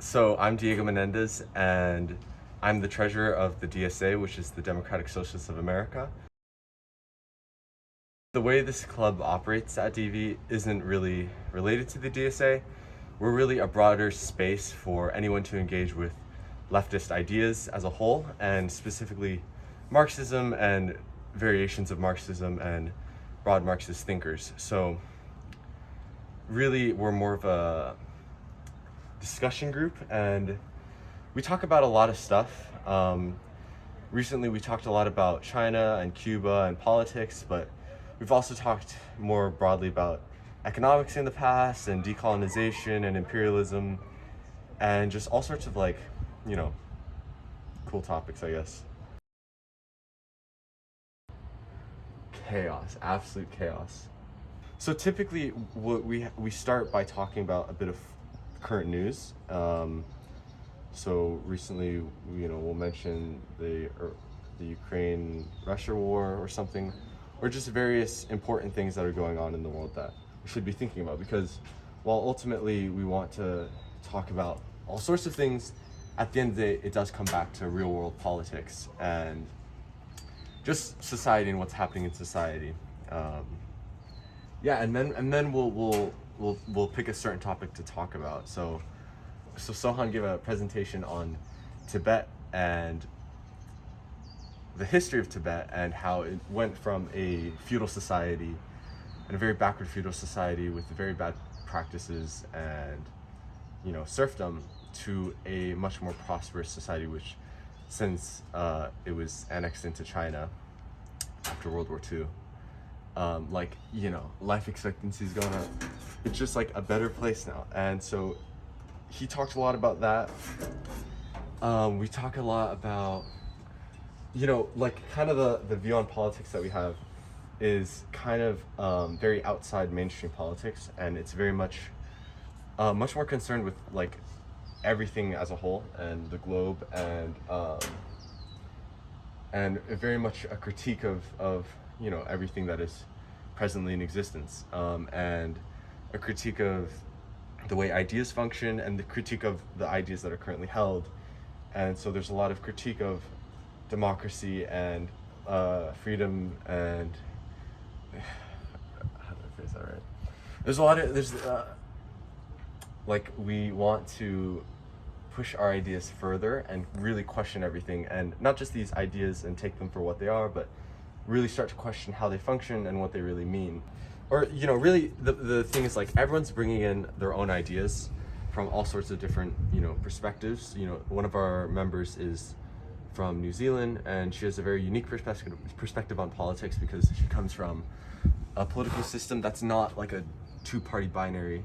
So I'm Diego Menendez, and I'm the treasurer of the DSA, which is the Democratic Socialists of America. The way this club operates at DV isn't really related to the DSA. We're really a broader space for anyone to engage with leftist ideas as a whole, and specifically Marxism and variations of Marxism and broad Marxist thinkers. So really, we're more of a discussion group, and we talk about a lot of stuff. Recently we talked a lot about China and Cuba and politics, but we've also talked more broadly about economics in the past and decolonization and imperialism and just all sorts of cool topics, I guess. Chaos, absolute chaos. So typically we start by talking about a bit of current news. So recently, we'll mention the Ukraine-Russia war or something, or just various important things that are going on in the world that we should be thinking about. Because while ultimately we want to talk about all sorts of things, at the end of the day, it does come back to real-world politics and just society and what's happening in society. And then we'll pick a certain topic to talk about. So Sohan gave a presentation on Tibet and the history of Tibet and how it went from a feudal society and a very backward feudal society with very bad practices and serfdom to a much more prosperous society, which since it was annexed into China after World War II, life expectancy is going up. It's just like a better place now. And so he talked a lot about that. We talk a lot about, kind of the view on politics that we have is kind of very outside mainstream politics, and it's very much more concerned with everything as a whole and the globe, and very much a critique of everything that is presently in existence, and a critique of the way ideas function and the critique of the ideas that are currently held. And so there's a lot of critique of democracy and freedom and how do I phrase that right? We want to push our ideas further and really question everything, and not just these ideas and take them for what they are, but really start to question how they function and what they really mean. Or, really the thing is everyone's bringing in their own ideas from all sorts of different, perspectives. One of our members is from New Zealand, and she has a very unique perspective on politics because she comes from a political system that's not like a two-party binary.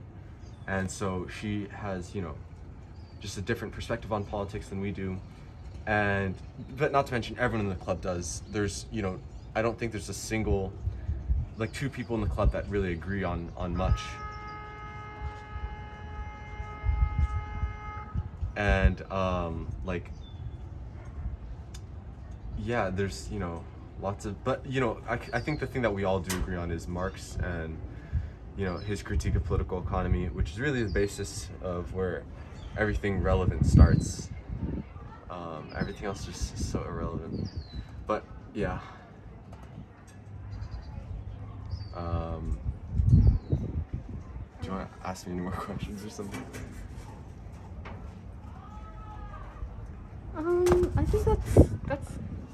And so she has, just a different perspective on politics than we do. But not to mention everyone in the club does. There's, I don't think there's a single two people in the club that really agree on much. And there's lots of, but I think the thing that we all do agree on is Marx and his critique of political economy, which is really the basis of where everything relevant starts. Everything else is just so irrelevant. But yeah. Do you want to ask me any more questions or something? I think that's